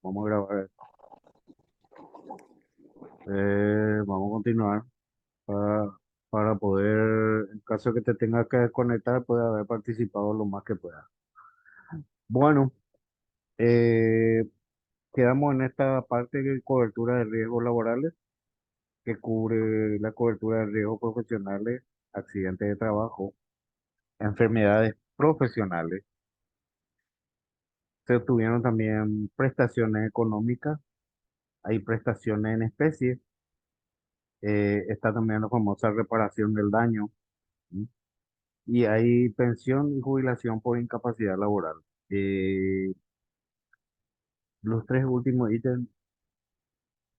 Vamos a grabar. Vamos a continuar para, para poder, en caso de que te tengas que desconectar, puede haber participado lo más que pueda. Bueno, eh, quedamos en esta parte de cobertura de riesgos laborales, que cubre la cobertura de riesgos profesionales, accidentes de trabajo, enfermedades profesionales. Se obtuvieron también prestaciones económicas, hay prestaciones en especie, está también la famosa reparación del daño. ¿Sí? Y hay pensión y jubilación por incapacidad laboral. Eh, los tres últimos ítems,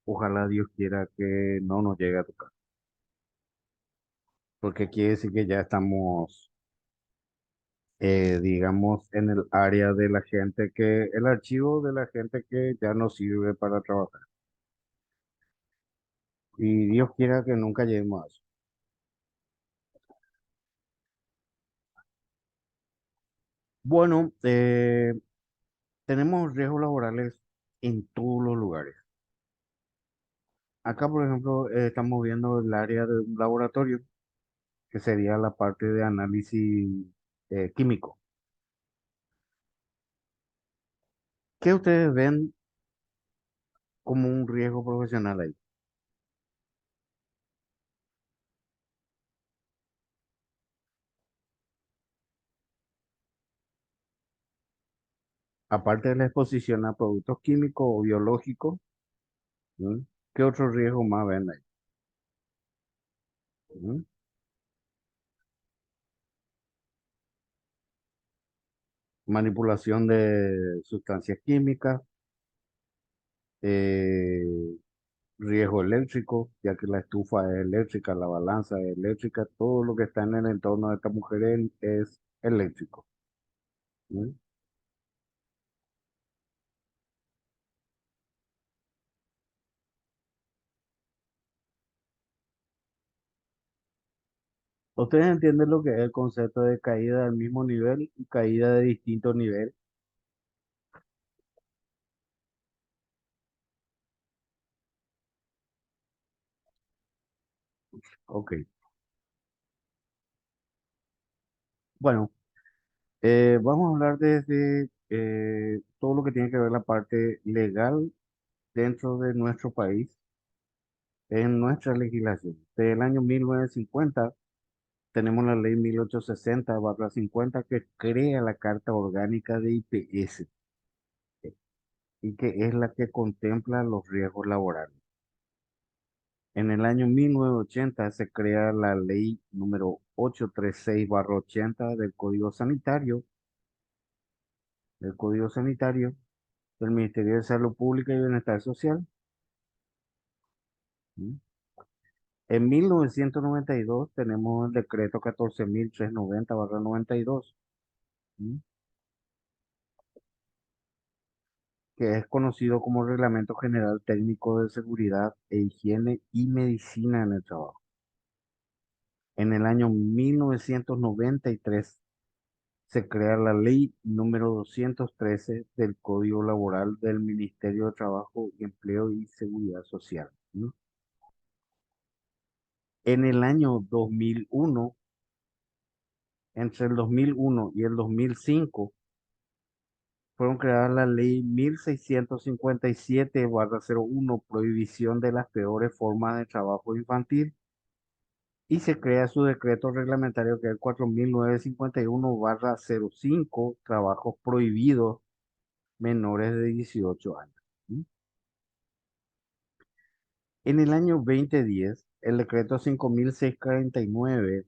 ojalá Dios quiera que no nos llegue a tocar, porque quiere decir que ya estamos, digamos, en el área de la gente el archivo de la gente que ya no sirve para trabajar. Y Dios quiera que nunca lleguemos a eso. Bueno, tenemos riesgos laborales en todos los lugares. Acá, por ejemplo, estamos viendo el área de un laboratorio, que sería la parte de análisis químico. ¿Qué ustedes ven como un riesgo profesional ahí? Aparte de la exposición a productos químicos o biológicos, ¿sí? ¿Qué otro riesgo más ven ahí? ¿Sí? Manipulación de sustancias químicas, eh, riesgo eléctrico, ya que la estufa es eléctrica, la balanza es eléctrica, todo lo que está en el entorno de esta mujer es eléctrico. ¿Sí? ¿Ustedes entienden lo que es el concepto de caída del mismo nivel y caída de distinto nivel? Ok. Bueno, vamos a hablar desde todo lo que tiene que ver la parte legal dentro de nuestro país, en nuestra legislación. Desde el año 1950 tenemos la ley 1860/50 que crea la Carta Orgánica de IPS y que es la que contempla los riesgos laborales. En el año 1980 se crea la ley número 836/80 del Código Sanitario del Ministerio de Salud Pública y Bienestar Social. ¿Sí? En 1992 tenemos el decreto 14.390/92, ¿sí? Que es conocido como Reglamento General Técnico de Seguridad e Higiene y Medicina en el Trabajo. En el año 1993 se crea la ley número 213 del Código Laboral del Ministerio de Trabajo y Empleo y Seguridad Social. ¿Sí? En el año 2001, entre el 2001 y el 2005, fueron creadas la ley 1657/01, prohibición de las peores formas de trabajo infantil, y se crea su decreto reglamentario que es el 4951/05, trabajos prohibidos menores de 18 años. ¿Sí? En el año 2010, el decreto 5649,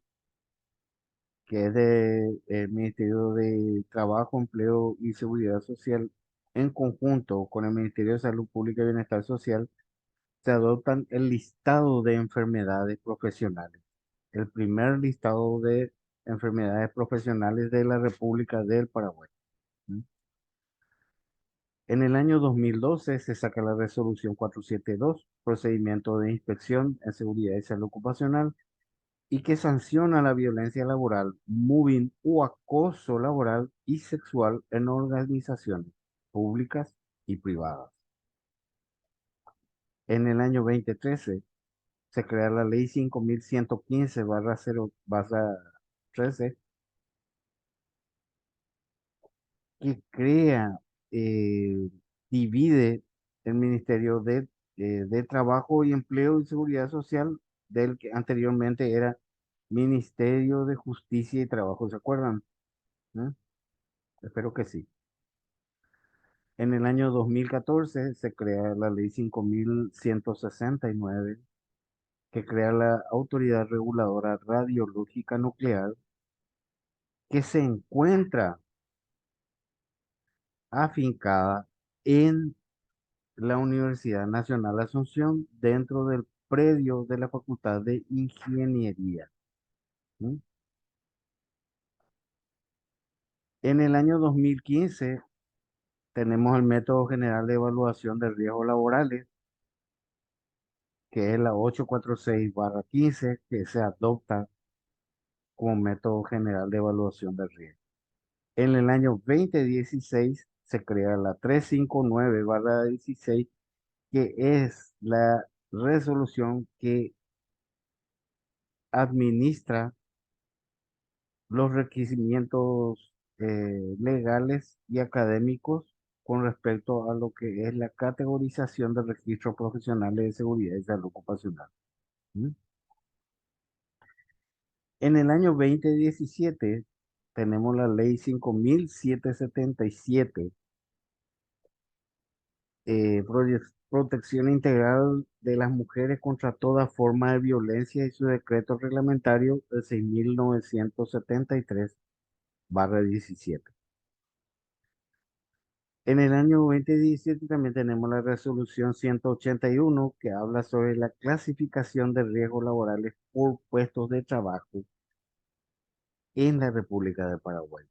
que es del Ministerio de Trabajo, Empleo y Seguridad Social, en conjunto con el Ministerio de Salud Pública y Bienestar Social, se adoptan el listado de enfermedades profesionales, el primer listado de enfermedades profesionales de la República del Paraguay. ¿Sí? En el año 2012 se saca la resolución 472, procedimiento de inspección en seguridad y salud ocupacional, y que sanciona la violencia laboral, mobbing o acoso laboral y sexual en organizaciones públicas y privadas. En el año 2013 se crea la ley 5115/0/13 que crea, eh, divide el Ministerio de Trabajo y Empleo y Seguridad Social del que anteriormente era Ministerio de Justicia y Trabajo. ¿Se acuerdan? ¿Mm? Espero que sí. En el año 2014 se crea la ley 5169 que crea la Autoridad Reguladora Radiológica Nuclear que se encuentra afincada en la Universidad Nacional Asunción dentro del predio de la Facultad de Ingeniería. ¿Mm? En el año 2015 tenemos el método general de evaluación de riesgos laborales, que es la 846/15, que se adopta como método general de evaluación de riesgos. En el año 2016 se crea la 359/16, que es la resolución que administra los requerimientos legales y académicos con respecto a lo que es la categorización de registros profesionales de seguridad y salud ocupacional. ¿Mm? En el año 2017 tenemos la ley 5777, protección integral de las mujeres contra toda forma de violencia, y su decreto reglamentario de 6973/17. En el año 2017 también tenemos la resolución 181 que habla sobre la clasificación de riesgos laborales por puestos de trabajo en la República de Paraguay.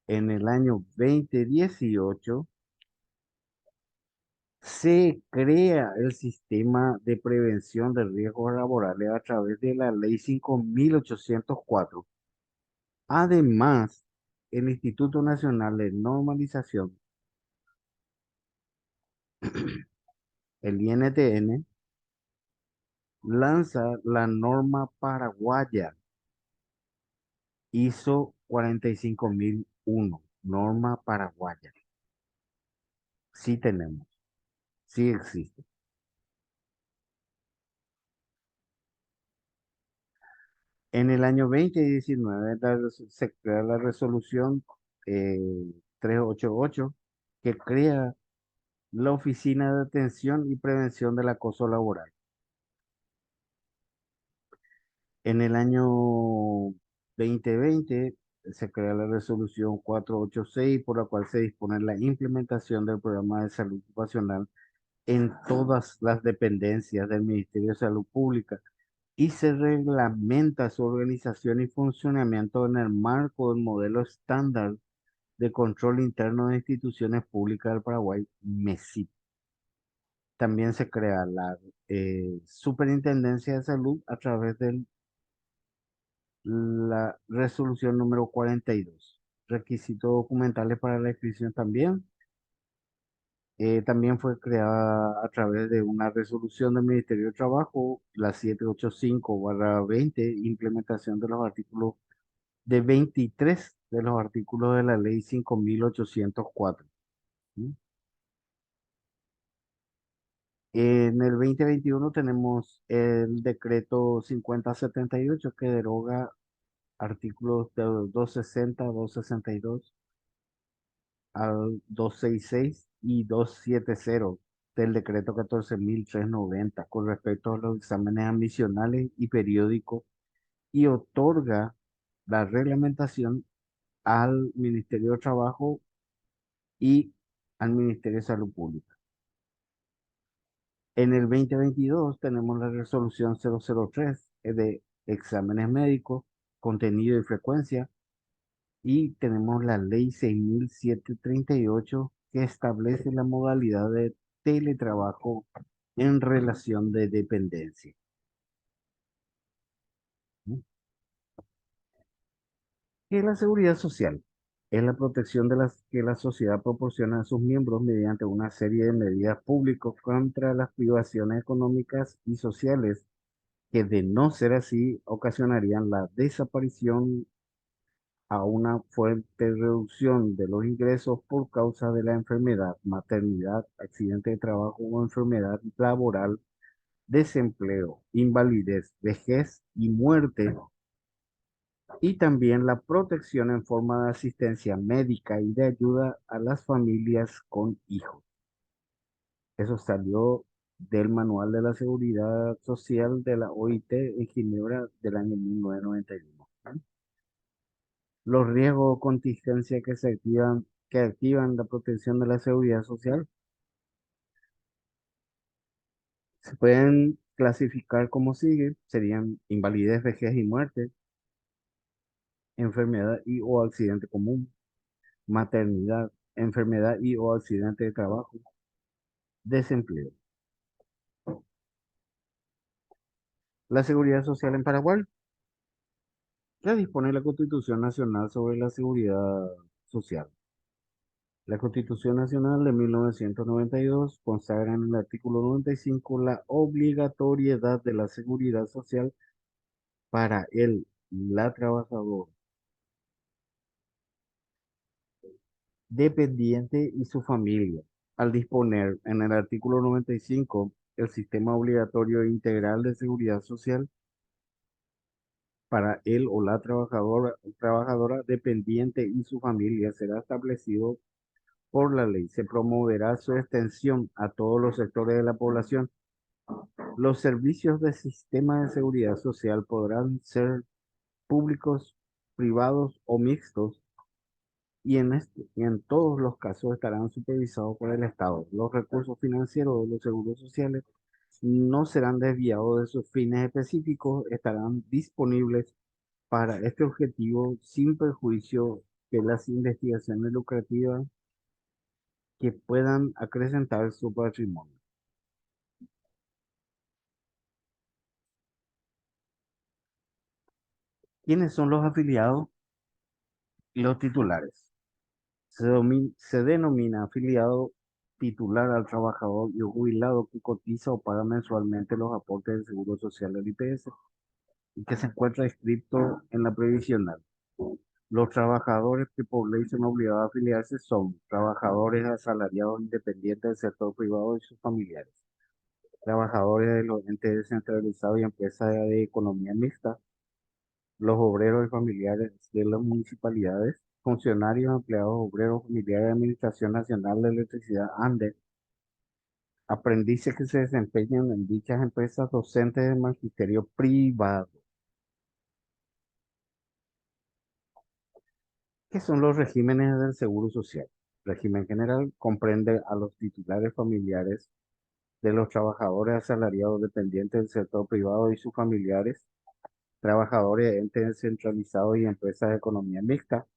En el año 2018 se crea el sistema de prevención de riesgos laborales a través de la ley 5804. Además, el Instituto Nacional de Normalización, el INTN, lanza la norma paraguaya ISO 45001, norma paraguaya. Sí tenemos, sí existe. En el año 2019 se crea la resolución 388 que crea la Oficina de Atención y Prevención del Acoso Laboral. En el año 2020 se crea la resolución 486 por la cual se dispone la implementación del programa de salud ocupacional en todas las dependencias del Ministerio de Salud Pública y se reglamenta su organización y funcionamiento en el marco del modelo estándar de control interno de instituciones públicas del Paraguay, MESIP. También se crea la Superintendencia de Salud a través de la resolución número 42. Requisitos documentales para la inscripción también. También fue creada a través de una resolución del Ministerio de Trabajo, la 785/20, implementación de los artículos de 23 de los artículos de la ley 5804. ¿Sí? En el 2021 tenemos el decreto 5078 que deroga artículos de 260, 262 al 266 y 270 del decreto 14.390 con respecto a los exámenes admisionales y periódicos, y otorga la reglamentación al Ministerio de Trabajo y al Ministerio de Salud Pública. En el 2022 tenemos la resolución 003 de exámenes médicos, contenido y frecuencia, y tenemos la ley 6738 que establece la modalidad de teletrabajo en relación de dependencia. ¿Mm? ¿Qué es la seguridad social? es la protección de las que la sociedad proporciona a sus miembros mediante una serie de medidas públicas contra las privaciones económicas y sociales que, de no ser así, ocasionarían la desaparición a una fuerte reducción de los ingresos por causa de la enfermedad, maternidad, accidente de trabajo o enfermedad laboral, desempleo, invalidez, vejez y muerte, y también la protección en forma de asistencia médica y de ayuda a las familias con hijos. Eso salió del Manual de la Seguridad Social de la OIT en Ginebra del año 1991. Los riesgos o contingencias que activan la protección de la seguridad social se pueden clasificar como sigue: serían invalidez, vejez y muerte, enfermedad y o accidente común, maternidad, enfermedad y o accidente de trabajo, desempleo. La seguridad social en Paraguay ya dispone la Constitución Nacional sobre la Seguridad Social. La Constitución Nacional de 1992 consagra en el artículo 95 la obligatoriedad de la seguridad social para la trabajadora dependiente y su familia, al disponer en el artículo 95 el sistema obligatorio e integral de seguridad social para él o la trabajadora dependiente y su familia será establecido por la ley. Se promoverá su extensión a todos los sectores de la población. Los servicios del sistema de seguridad social podrán ser públicos, privados o mixtos, y en todos los casos estarán supervisados por el Estado. Los recursos financieros de los seguros sociales no serán desviados de sus fines específicos, estarán disponibles para este objetivo sin perjuicio de las investigaciones lucrativas que puedan acrecentar su patrimonio. ¿Quiénes son los afiliados y los titulares? Se denomina afiliado titular al trabajador y jubilado que cotiza o paga mensualmente los aportes del Seguro Social del IPS y que se encuentra inscrito en la previsional. Los trabajadores que por ley son obligados a afiliarse son trabajadores asalariados independientes del sector privado y sus familiares, trabajadores de los entes descentralizados y empresas de economía mixta, los obreros y familiares de las municipalidades, funcionarios, empleados, obreros, familiares de Administración Nacional de Electricidad ANDE, aprendices que se desempeñan en dichas empresas, docentes de magisterio privado. ¿Qué son los regímenes del Seguro Social? Régimen general comprende a los titulares familiares de los trabajadores asalariados dependientes del sector privado y sus familiares, trabajadores de entes descentralizados y empresas de economía mixta,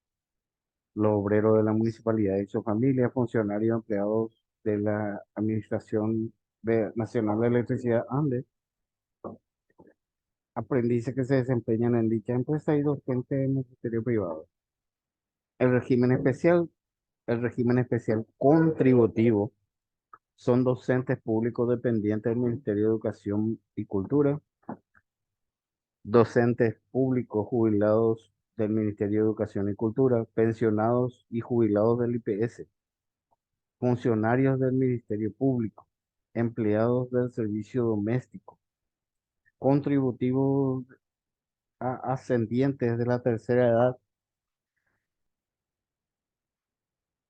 los obreros de la municipalidad y sus familias, funcionarios empleados de la Administración Nacional de Electricidad ANDE, aprendices que se desempeñan en dicha empresa y docentes del Ministerio Privado. El régimen especial, el régimen especial contributivo son docentes públicos dependientes del Ministerio de Educación y Cultura, docentes públicos jubilados del Ministerio de Educación y Cultura, pensionados y jubilados del IPS, funcionarios del Ministerio Público, empleados del servicio doméstico, contributivos ascendientes de la tercera edad,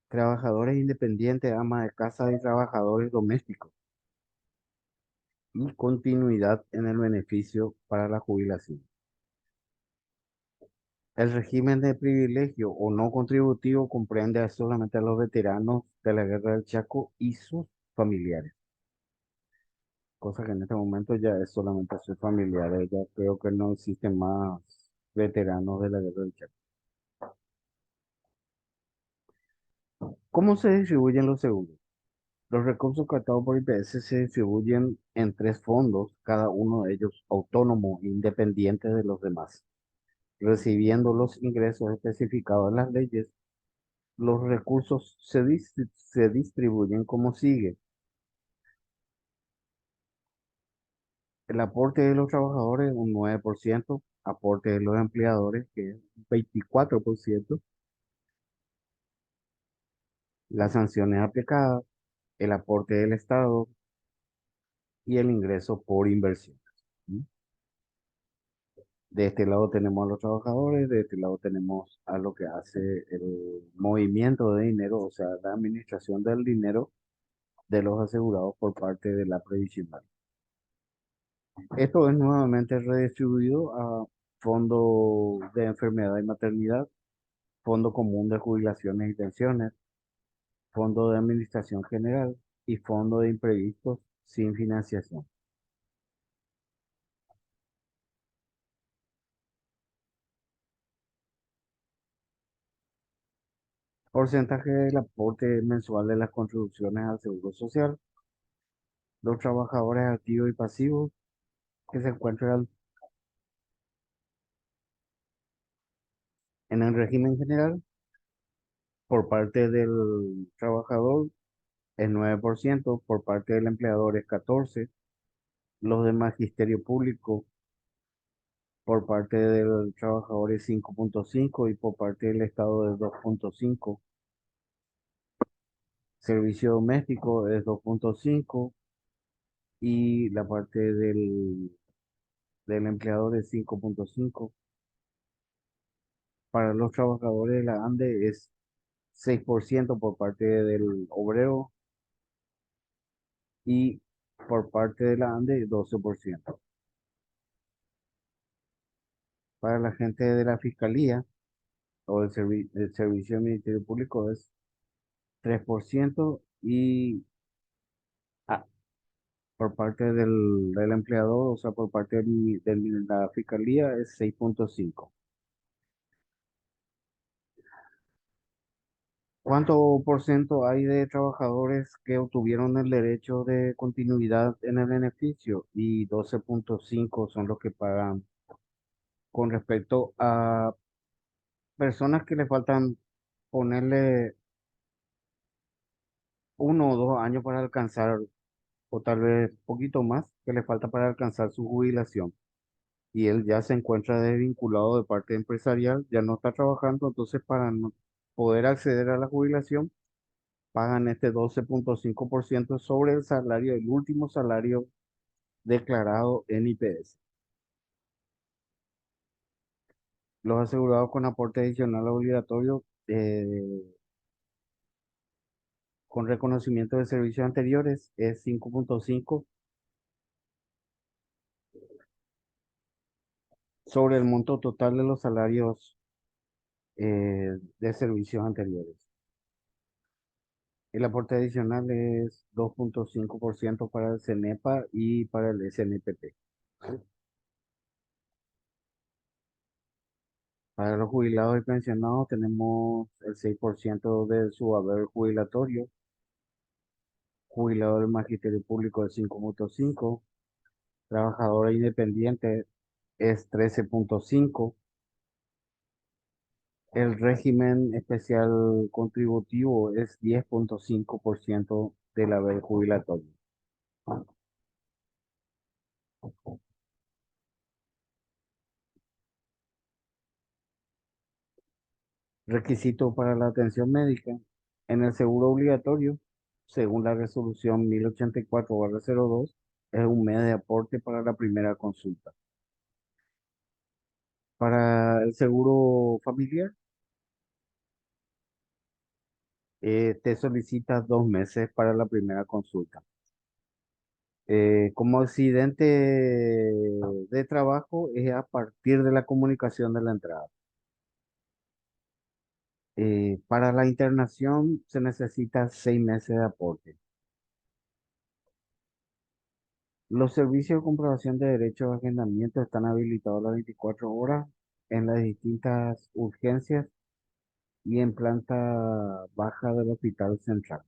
trabajadores independientes, amas de casa y trabajadores domésticos, y continuidad en el beneficio para la jubilación. El régimen de privilegio o no contributivo comprende solamente a los veteranos de la Guerra del Chaco y sus familiares, cosa que en este momento ya es solamente a sus familiares. Ya creo que no existen más veteranos de la Guerra del Chaco. ¿Cómo se distribuyen los seguros? Los recursos captados por IPS se distribuyen en tres fondos, cada uno de ellos autónomo e independiente de los demás, recibiendo los ingresos especificados en las leyes Los recursos se distribuyen como sigue. El aporte de los trabajadores, un 9%, aporte de los empleadores, que es un 24%, las sanciones aplicadas, el aporte del Estado y el ingreso por inversión. ¿Sí? De este lado tenemos a los trabajadores, de este lado tenemos a lo que hace el movimiento de dinero, o sea, la administración del dinero de los asegurados por parte de la previsional. Esto es nuevamente redistribuido a fondo de enfermedad y maternidad, fondo común de jubilaciones y pensiones, fondo de administración general y fondo de imprevistos sin financiación. Porcentaje del aporte mensual de las contribuciones al Seguro Social. Los trabajadores activos y pasivos que se encuentran en el régimen general por parte del trabajador es 9%, por parte del empleador es 14%, los de magisterio público por parte del trabajador es 5,5 y por parte del Estado es 2,5. Servicio doméstico es 2,5 y la parte del empleador es 5,5. Para los trabajadores de la ANDE es 6% por parte del obrero y por parte de la ANDE 12%. Para la gente de la Fiscalía o del Servicio del Ministerio Público es 3% y ah, por parte del empleador, o sea, por parte de la Fiscalía es 6,5. ¿Cuánto por ciento hay de trabajadores que obtuvieron el derecho de continuidad en el beneficio? Y 12,5 son los que pagan con respecto a personas que le faltan ponerle 1 o 2 años para alcanzar, o tal vez poquito más, que le falta para alcanzar su jubilación. Y él ya se encuentra desvinculado de parte empresarial, ya no está trabajando, entonces para poder acceder a la jubilación, pagan este 12,5% sobre el salario, el último salario declarado en IPS. Los asegurados con aporte adicional obligatorio con reconocimiento de servicios anteriores es 5,5 sobre el monto total de los salarios de servicios anteriores. El aporte adicional es 2,5% para el CENEPA y para el SNPP. Para los jubilados y pensionados tenemos el 6% de su haber jubilatorio, jubilado del Magisterio Público de 5,5, trabajador independiente es 13,5, el régimen especial contributivo es 10,5% del haber jubilatorio. Requisito para la atención médica. En el seguro obligatorio, según la resolución 1084/02, es un mes de aporte para la primera consulta. Para el seguro familiar, te solicita 2 meses para la primera consulta. Como accidente de trabajo es a partir de la comunicación de la entrada. Para la internación se necesita 6 meses de aporte. Los servicios de comprobación de derechos de agendamiento están habilitados las 24 horas en las distintas urgencias y en planta baja del Hospital Central.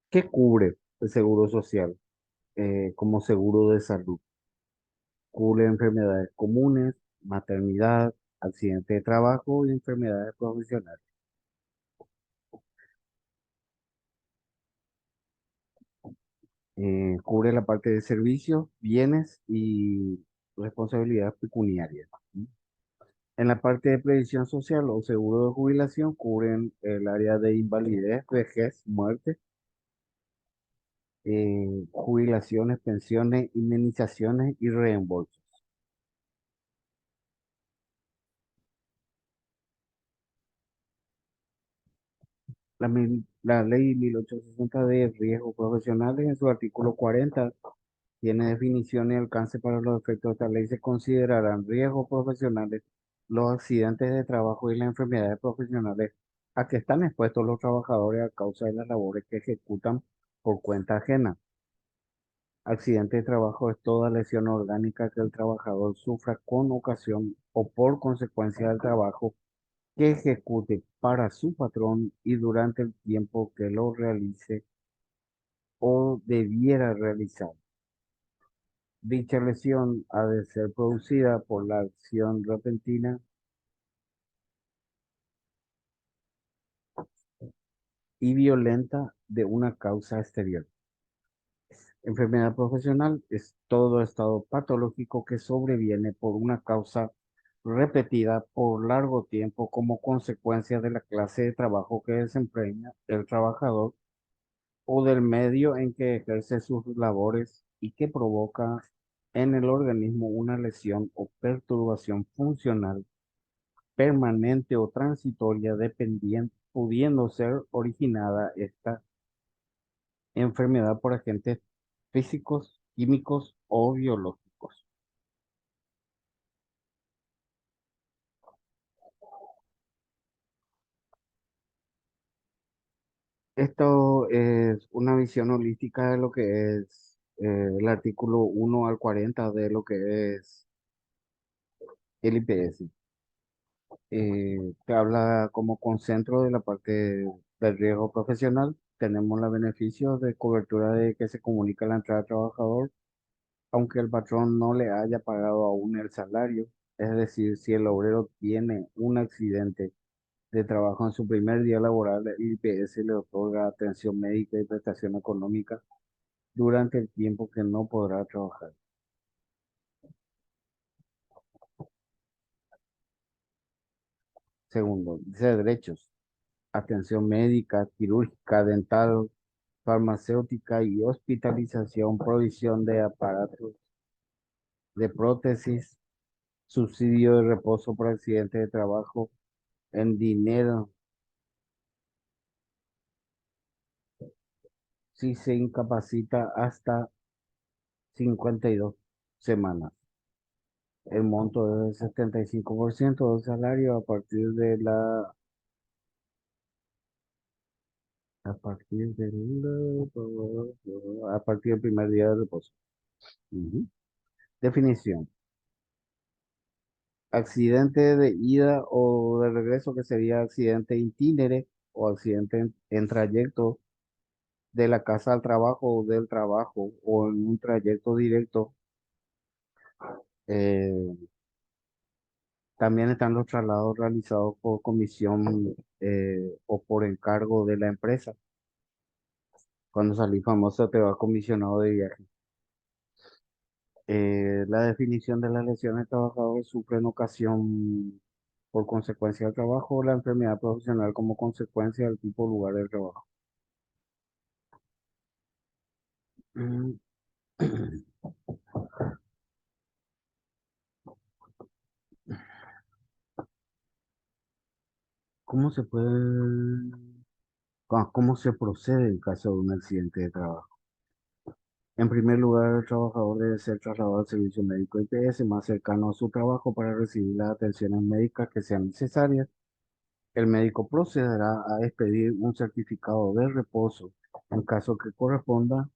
¿Qué cubre el Seguro Social como seguro de salud? Cubre enfermedades comunes, maternidad, accidente de trabajo y enfermedades profesionales. Cubre la parte de servicios, bienes y responsabilidad pecuniaria. ¿Sí? En la parte de previsión social o seguro de jubilación cubren el área de invalidez, vejez, muerte, jubilaciones, pensiones, indemnizaciones y reembolsos. La ley 1860 de riesgos profesionales en su artículo 40 tiene definición y alcance para los efectos de esta ley. Se considerarán riesgos profesionales los accidentes de trabajo y las enfermedades profesionales a que están expuestos los trabajadores a causa de las labores que ejecutan por cuenta ajena. Accidente de trabajo es toda lesión orgánica que el trabajador sufra con ocasión o por consecuencia del trabajo que ejecute para su patrón y durante el tiempo que lo realice o debiera realizar. Dicha lesión ha de ser producida por la acción repentina y violenta de una causa exterior. Enfermedad profesional es todo estado patológico que sobreviene por una causa repetida por largo tiempo como consecuencia de la clase de trabajo que desempeña el trabajador o del medio en que ejerce sus labores y que provoca en el organismo una lesión o perturbación funcional permanente o transitoria dependiente, pudiendo ser originada esta enfermedad por agentes físicos, químicos o biológicos. Esto es una visión holística de lo que es el artículo 1 al 40 de lo que es el IPS. Te habla como concentro de la parte del riesgo profesional. Tenemos los beneficios de cobertura de que se comunica la entrada del trabajador aunque el patrón no le haya pagado aún el salario. Es decir, si el obrero tiene un accidente de trabajo en su primer día laboral, el IPS le otorga atención médica y prestación económica durante el tiempo que no podrá trabajar. Segundo, dice derechos, atención médica, quirúrgica, dental, farmacéutica y hospitalización, provisión de aparatos, de prótesis, subsidio de reposo por accidente de trabajo en dinero si se incapacita hasta 52 semanas. El monto es el 75% del salario a partir del primer día de reposo. Ujú. Definición. Accidente de ida o de regreso, que sería accidente itinere o accidente en trayecto de la casa al trabajo o del trabajo o en un trayecto directo. Eh, También están los traslados realizados por comisión o por encargo de la empresa. Cuando salí famoso te va comisionado de viaje. La definición de las lesiones trabajadores sufre en ocasión por consecuencia del trabajo o la enfermedad profesional como consecuencia del tipo o lugar del trabajo. Mm, ¿Cómo se puede, cómo se procede en caso de un accidente de trabajo? En primer lugar, el trabajador debe ser trasladado al servicio médico IPS más cercano a su trabajo para recibir las atenciones médicas que sean necesarias. El médico procederá a expedir un certificado de reposo en caso que corresponda,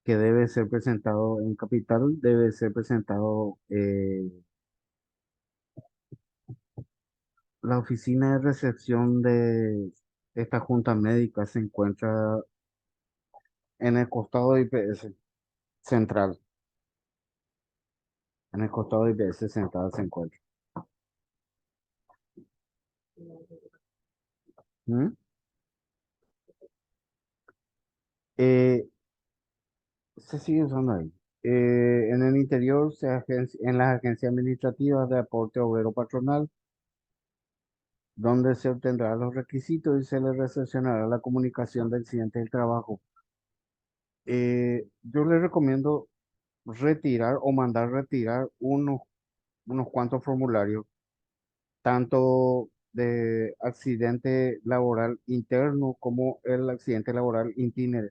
que debe ser presentado en capital, debe ser presentado. La oficina de recepción de esta junta médica se encuentra en el costado de IPS central. En el costado de IPS central se encuentra. ¿Mm? Eh, Se sigue usando ahí. En el interior, en las agencias administrativas de aporte obrero patronal, donde se obtendrán los requisitos y se le recepcionará la comunicación del accidente del trabajo. Yo le recomiendo retirar o mandar retirar unos cuantos formularios, tanto de accidente laboral interno como el accidente laboral itinere.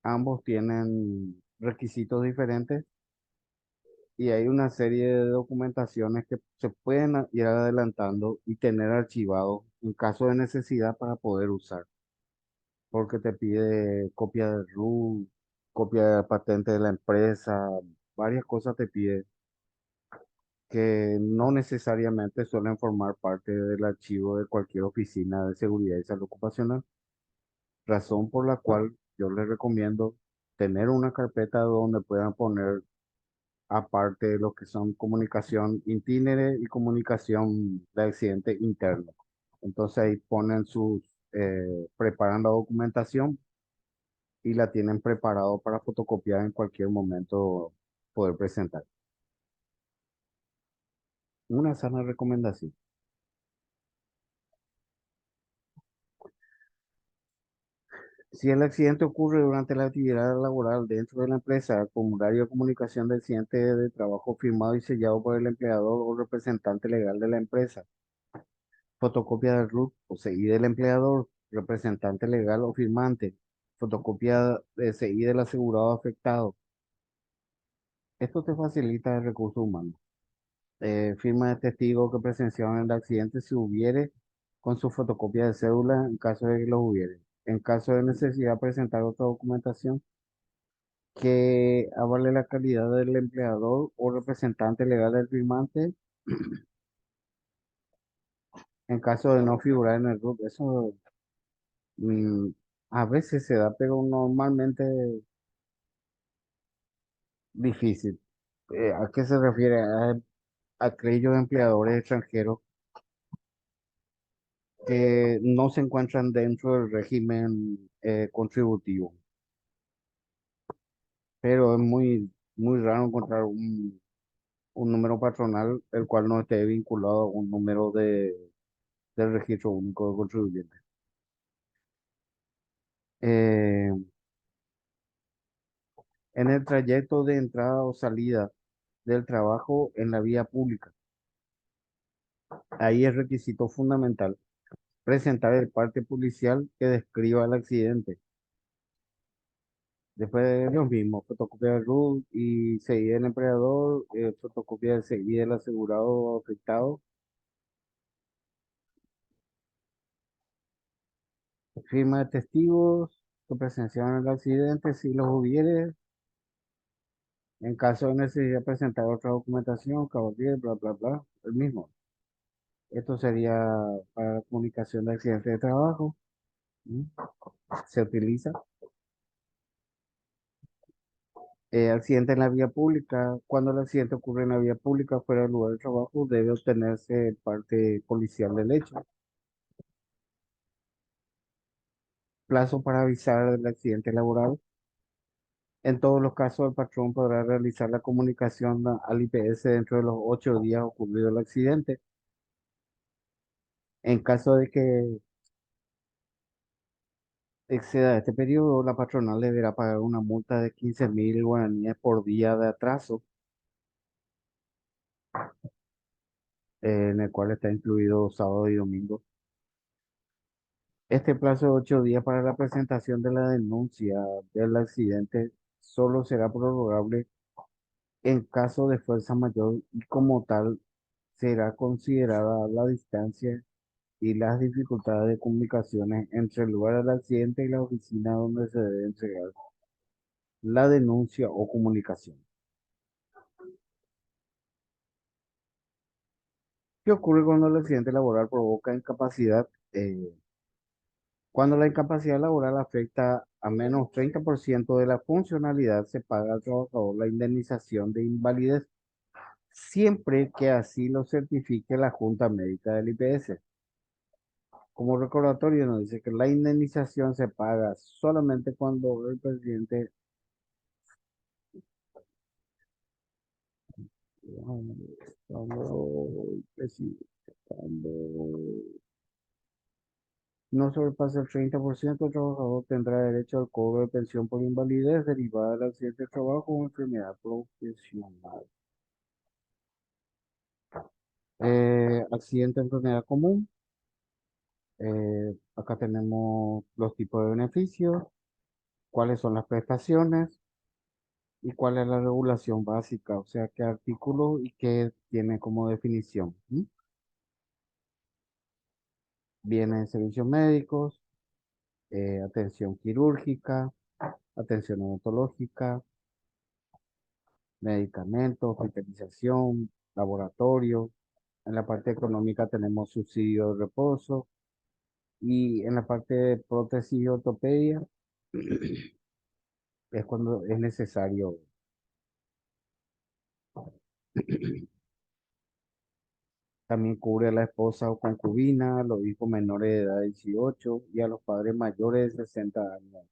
Ambos tienen requisitos diferentes y hay una serie de documentaciones que se pueden ir adelantando y tener archivados en caso de necesidad para poder usar, porque te pide copia de RUT, copia de la patente de la empresa, varias cosas te pide que no necesariamente suelen formar parte del archivo de cualquier oficina de seguridad y salud ocupacional, razón por la cual yo les recomiendo tener una carpeta donde puedan poner aparte de lo que son comunicación itinere y comunicación de accidente interno. Entonces ahí ponen preparan la documentación y la tienen preparado para fotocopiar en cualquier momento poder presentar. Una sana recomendación. Si el accidente ocurre durante la actividad laboral dentro de la empresa, el formulario de comunicación de accidente de trabajo firmado y sellado por el empleador o representante legal de la empresa, fotocopia del RUT o CI del empleador, representante legal o firmante, fotocopia de CI del asegurado afectado. Esto te facilita el recurso humano. Firma de testigos que presenciaron el accidente si hubiere, con su fotocopia de cédula en caso de que los hubiere. En caso de necesidad, presentar otra documentación que avale la calidad del empleador o representante legal del firmante en caso de no figurar en el RUT. Eso mm, a veces se da, pero normalmente difícil. ¿A qué se refiere? A aquellos empleadores extranjeros que no se encuentran dentro del régimen contributivo, pero es muy raro encontrar un número patronal el cual no esté vinculado a un número del registro único de contribuyentes. Eh, en el trayecto de entrada o salida del trabajo en la vía pública, ahí es requisito fundamental presentar el parte policial que describa el accidente. Después de los mismos, fotocopia del RUT y CI del empleador, fotocopia del CI del asegurado afectado, firma de testigos que presenciaron el accidente, si los hubiere, en caso de necesidad presentar otra documentación, caballero, bla, bla, bla, el mismo. Esto sería para la comunicación de accidente de trabajo. ¿Mm? Se utiliza. Accidente en la vía pública. Cuando el accidente ocurre en la vía pública fuera del lugar de trabajo, debe obtenerse el parte policial del hecho. Plazo para avisar del accidente laboral. En todos los casos, el patrón podrá realizar la comunicación al IPS dentro de los 8 días ocurrido el accidente. En caso de que exceda este periodo, la patronal deberá pagar una multa de 15.000 guaraníes por día de atraso, en el cual está incluido sábado y domingo. Este plazo de 8 días para la presentación de la denuncia del accidente solo será prorrogable en caso de fuerza mayor y como tal será considerada la distancia y las dificultades de comunicaciones entre el lugar del accidente y la oficina donde se debe entregar la denuncia o comunicación. ¿Qué ocurre cuando el accidente laboral provoca incapacidad? Cuando la incapacidad laboral afecta a menos 30% de la funcionalidad, se paga al trabajador la indemnización de invalidez, siempre que así lo certifique la Junta Médica del IPS. Como recordatorio, nos dice que la indemnización se paga solamente cuando el presidente, cuando, el cuando no sobrepase el 30%, el trabajador tendrá derecho al cobro de pensión por invalidez derivada del accidente de trabajo o enfermedad profesional. Accidente, enfermedad común. Acá tenemos los tipos de beneficios, cuáles son las prestaciones y cuál es la regulación básica, o sea, qué artículo y qué tiene como definición. ¿M? Vienen servicios médicos, atención quirúrgica, atención odontológica, medicamentos, hospitalización, laboratorio. En la parte económica tenemos subsidio de reposo y en la parte de prótesis y ortopedia es cuando es necesario. También cubre a la esposa o concubina, a los hijos menores de edad de 18 y a los padres mayores de 60 años.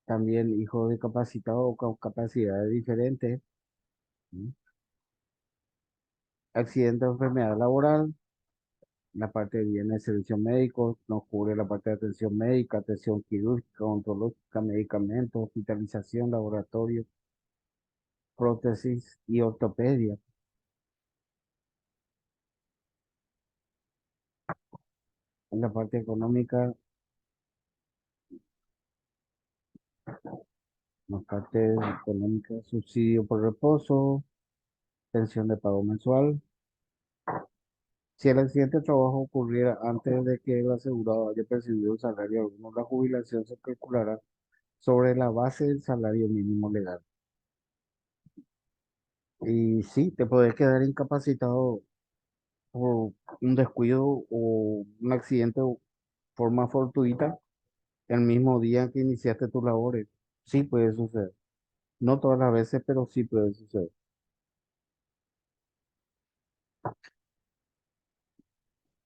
También hijos discapacitados o con capacidades diferentes. ¿Sí? Accidente o enfermedad laboral. La parte de bienes de servicios médicos nos cubre la parte de atención médica, atención quirúrgica, odontológica, medicamentos, hospitalización, laboratorio, prótesis y ortopedia. En la parte económica, subsidio por reposo, pensión de pago mensual. Si el accidente de trabajo ocurriera antes de que el asegurado haya percibido un salario alguno, la jubilación se calculará sobre la base del salario mínimo legal. Y sí, te puedes quedar incapacitado por un descuido o un accidente o forma fortuita el mismo día que iniciaste tus labores. Sí puede suceder. No todas las veces, pero sí puede suceder.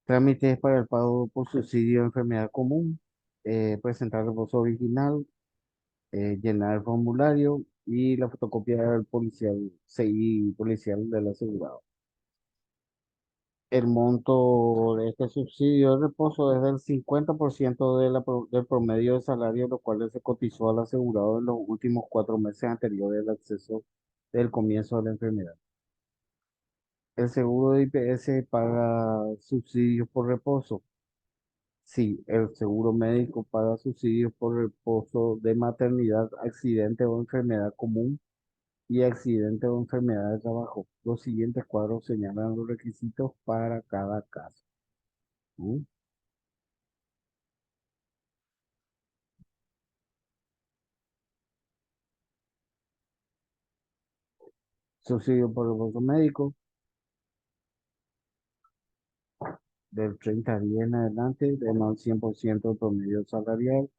Trámites para el pago por subsidio de enfermedad común, presentar el reposo original, llenar el formulario y la fotocopia del policial, CI policial del asegurado. El monto de este subsidio de reposo es del 50% del promedio de salario, lo cual se cotizó al asegurado en los últimos 4 meses anteriores al acceso del comienzo de la enfermedad. El seguro de IPS paga subsidios por reposo. Sí, el seguro médico paga subsidios por reposo de maternidad, accidente o enfermedad común y accidente o enfermedad de trabajo. Los siguientes cuadros señalan los requisitos para cada caso. ¿Mm? Subsidio por reposo médico del 30 días en adelante, de más 100% del promedio salarial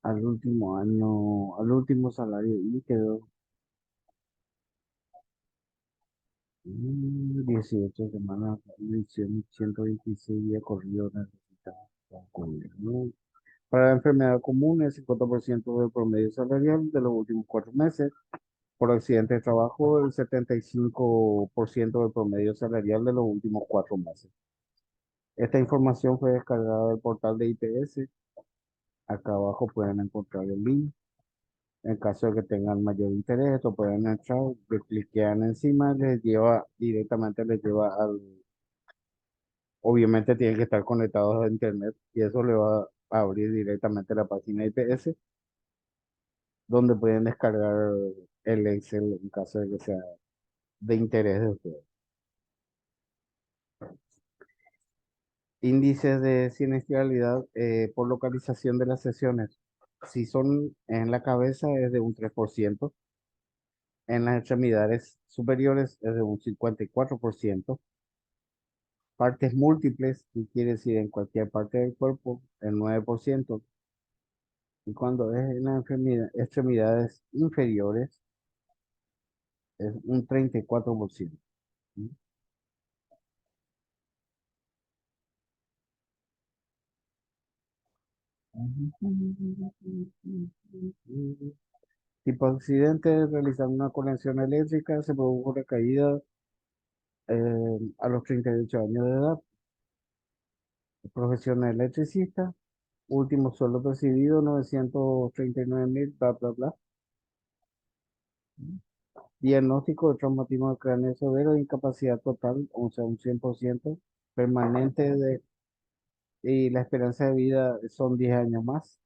al último año, al último salario líquido, 18 semanas, 126 días corridos necesita concluir, ¿no? Para la enfermedad común, el 50% del promedio salarial de los últimos 4 meses. Por accidente de trabajo, el 75% del promedio salarial de los últimos 4 meses. Esta información fue descargada del portal de IPS. Acá abajo pueden encontrar el link. En caso de que tengan mayor interés, esto pueden entrar, le cliquean encima, les lleva al, obviamente tienen que estar conectados a internet y eso le va a abrir directamente la página IPS, donde pueden descargar el Excel en caso de que sea de interés de ustedes. Índices de siniestralidad por localización de las sesiones. Si son en la cabeza es de un 3%, en las extremidades superiores es de un 54%, partes múltiples, que quiere decir en cualquier parte del cuerpo, el 9%, y cuando es en las extremidades inferiores es un 34%. ¿Sí? Tipo de accidente, realizando una conexión eléctrica, se produjo una caída a los 38 años de edad. Profesión electricista. Último sueldo percibido, 939.000, bla, bla, bla. Diagnóstico de traumatismo de cráneo severo, incapacidad total, o sea, un 100% permanente y la esperanza de vida son 10 años más.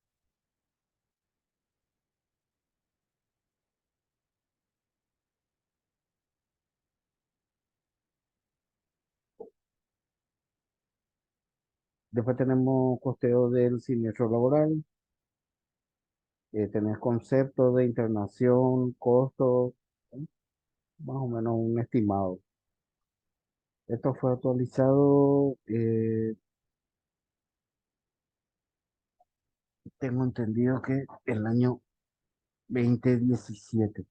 Después tenemos costeo del siniestro laboral, tenés concepto de internación, costo, ¿eh? Más o menos un estimado. Esto fue actualizado, tengo entendido que el año 2017.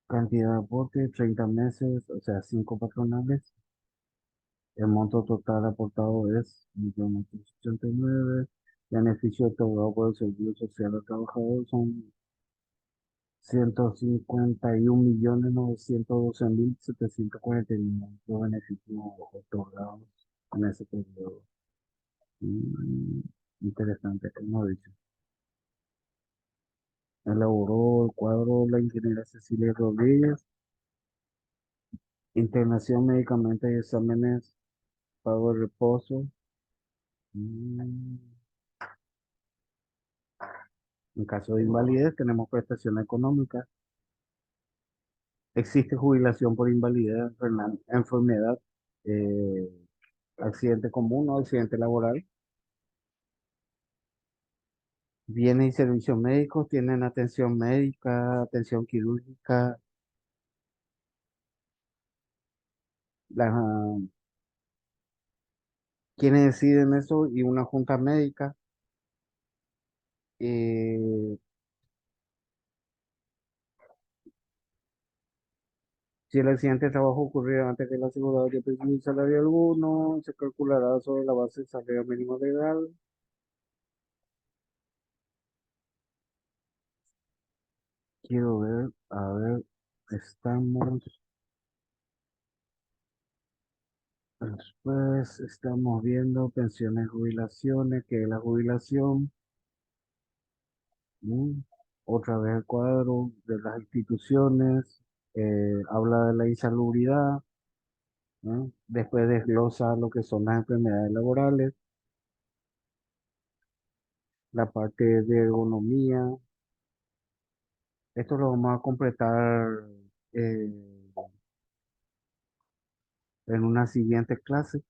Cantidad de aporte, 30 meses, o sea, 5 patronales. El monto total aportado es 1.889. Beneficio otorgado por el Seguro Social al trabajador son 151.912.749 los beneficios otorgados en ese periodo. Mm, Interesante, como he dicho. Elaboró el cuadro la ingeniera Cecilia Rodríguez. Internación, medicamentos y exámenes, pago de reposo. Mm, En caso de invalidez, tenemos prestación económica. Existe jubilación por invalidez, enfermedad, eh, accidente común o accidente laboral. Bienes y servicios médicos tienen atención médica, atención quirúrgica. La, quienes deciden eso y una junta médica. eh, si el accidente de trabajo ocurrió antes que el asegurado haya percibido salario alguno, se calculará sobre la base del salario mínimo legal. Quiero ver, a ver, estamos, después estamos viendo pensiones, jubilaciones, que es la jubilación. ¿Mm? Otra vez el cuadro de las instituciones, habla de la insalubridad, ¿no? Después desglosa lo que son las enfermedades laborales, la parte de ergonomía. Esto lo vamos a completar eh, en una siguiente clase.